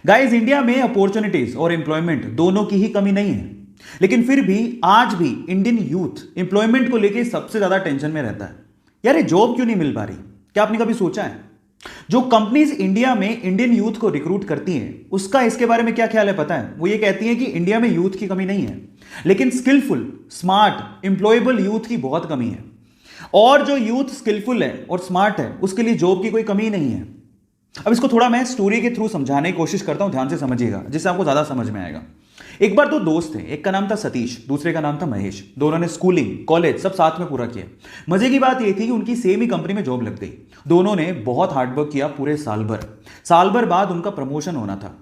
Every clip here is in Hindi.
गाइस, इंडिया में अपॉर्चुनिटीज और एम्प्लॉयमेंट दोनों की ही कमी नहीं है, लेकिन फिर भी आज भी इंडियन यूथ एम्प्लॉयमेंट को लेकर सबसे ज्यादा टेंशन में रहता है। यार, ये जॉब क्यों नहीं मिल पा रही? क्या आपने कभी सोचा है? जो कंपनीज इंडिया में इंडियन यूथ को रिक्रूट करती हैं, उसका इसके बारे में क्या ख्याल है पता है? वो ये कहती हैं कि इंडिया में यूथ की कमी नहीं है, लेकिन स्किलफुल, स्मार्ट, एम्प्लॉयबल यूथ की बहुत कमी है। और जो यूथ स्किलफुल है और स्मार्ट है, उसके लिए जॉब की कोई कमी नहीं है। अब इसको थोड़ा मैं स्टोरी के थ्रू समझाने की कोशिश करता हूं, ध्यान से समझिएगा, जिससे आपको ज्यादा समझ में आएगा। एक बार दो दोस्त थे, एक का नाम था सतीश, दूसरे का नाम था महेश। दोनों ने स्कूलिंग, कॉलेज सब साथ में पूरा किया। मजे की बात यह थी कि उनकी सेम ही कंपनी में जॉब लग गई। दोनों ने बहुत हार्डवर्क किया पूरे साल भर। साल भर बाद उनका प्रमोशन होना था।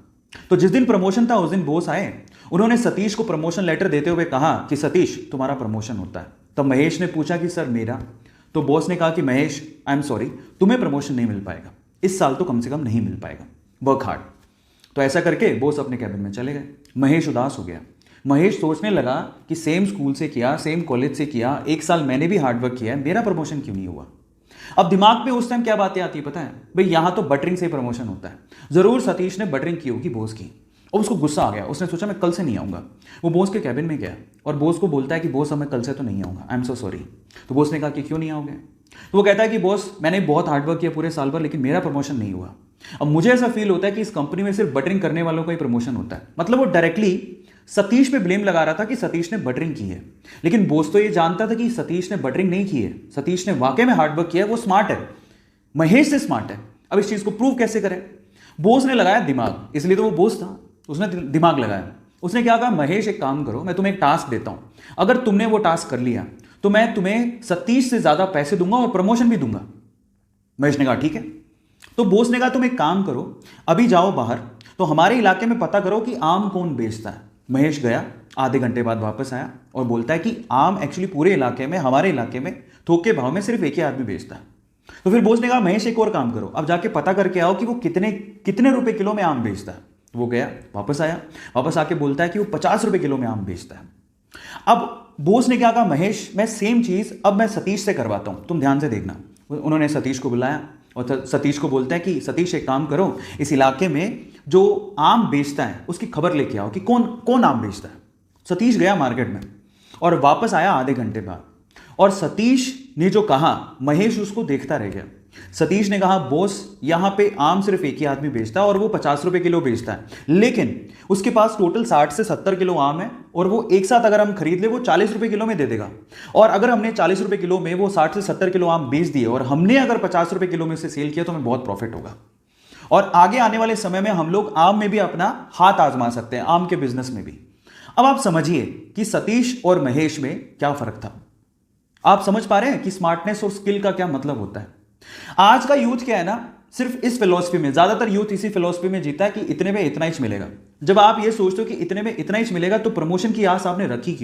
तो जिस दिन प्रमोशन था उस दिन बॉस आए। उन्होंने सतीश को प्रमोशन लेटर देते हुए कहा कि सतीश, तुम्हारा प्रमोशन होता है। तब महेश ने पूछा कि सर मेरा? तो बॉस ने कहा कि महेश, आई एम सॉरी, तुम्हें प्रमोशन नहीं मिल पाएगा, इस साल तो कम से कम नहीं मिल पाएगा, वर्क हार्ड। तो ऐसा करके बॉस अपने कैबिन में चले गए। महेश उदास हो गया। महेश सोचने लगा कि सेम स्कूल से किया, सेम कॉलेज से किया, एक साल मैंने भी हार्डवर्क किया है, मेरा प्रमोशन क्यों नहीं हुआ? अब दिमाग में उस टाइम क्या बातें आती है पता है? भाई, यहां तो बटरिंग से प्रमोशन होता है। जरूर सतीश ने बटरिंग की होगी बॉस की, और उसको गुस्सा आ गया। उसने सोचा मैं कल से नहीं आऊंगा। वो बॉस के कैबिन में गया और बॉस को बोलता है कि बॉस, अब मैं कल से तो नहीं आऊंगा, आई एम सो सॉरी। तो बॉस ने कहा कि क्यों नहीं आओगे? तो वो कहता है कि बॉस, मैंने बहुत हार्डवर्क किया पूरे साल भर, लेकिन मेरा प्रमोशन नहीं हुआ। अब मुझे ऐसा फील होता है कि इस कंपनी में सिर्फ बटरिंग करने वालों का ही प्रमोशन होता है। मतलब वो डायरेक्टली सतीश पे ब्लेम लगा रहा था कि सतीश ने बटरिंग की है, लेकिन बॉस तो ये जानता था कि सतीश ने बटरिंग नहीं की है, सतीश ने वाकई में हार्डवर्क किया है, वो स्मार्ट है, महेश से स्मार्ट है। अब इस चीज को प्रूव कैसे करें? बॉस ने लगाया दिमाग, इसलिए तो वो बॉस था, उसने दिमाग लगाया। उसने क्या कहा, महेश एक काम करो, मैं तुम्हें एक टास्क देता हूं, अगर तुमने वो टास्क कर लिया तो मैं तुम्हें सतीश से ज्यादा पैसे दूंगा और प्रमोशन भी दूंगा। महेश ने कहा ठीक है। तो बॉस ने कहा तुम एक काम करो, अभी जाओ बाहर, तो हमारे इलाके में पता करो कि आम कौन बेचता है। महेश गया, आधे घंटे बाद वापस आया और बोलता है कि आम एक्चुअली पूरे इलाके में, हमारे इलाके में थोक के भाव में सिर्फ एक ही आदमी बेचता है। तो फिर बॉस ने कहा महेश एक और काम करो, अब जाके पता करके आओ कि वो कितने कितने रुपए किलो में आम बेचता है। वो गया, वापस आया, वापस आके बोलता है कि वो 50 रुपए किलो में आम बेचता है। अब बॉस ने क्या कहा, महेश मैं सेम चीज अब मैं सतीश से करवाता हूं, तुम ध्यान से देखना। उन्होंने सतीश को बुलाया और सतीश को बोलता है कि सतीश एक काम करो, इस इलाके में जो आम बेचता है उसकी खबर लेके आओ कि कौन कौन आम बेचता है। सतीश गया मार्केट में और वापस आया आधे घंटे बाद, और सतीश ने जो कहा महेश उसको देखता रह गया। सतीश ने कहा बॉस, यहां पे आम सिर्फ एक ही आदमी बेचता है और वो 50 रुपए किलो बेचता है, लेकिन उसके पास टोटल 60 से 70 किलो आम है और वो एक साथ अगर हम खरीद ले वो 40 रुपए किलो में दे देगा। और अगर हमने 40 रुपए किलो में वो 60 से 70 किलो आम बेच दिए और हमने अगर 50 रुपए किलो में से सेल किया तो हमें बहुत प्रॉफिट होगा। और आगे आने वाले समय में हम लोग आम में भी अपना हाथ आजमा सकते हैं, आम के बिजनेस में भी। अब आप समझिए कि सतीश और महेश में क्या फर्क था। आप समझ पा रहे हैं कि स्मार्टनेस और स्किल का क्या मतलब होता है? आज का यूथ क्या है ना, सिर्फ इस फिलॉसफी में, ज्यादातर यूथ इसी फिलॉसफी में जीता है कि इतने में इतना ही मिलेगा। जब आप ये सोचते हो कि इतने में इतना ही मिलेगा तो प्रमोशन की आस आपने रखी क्यों?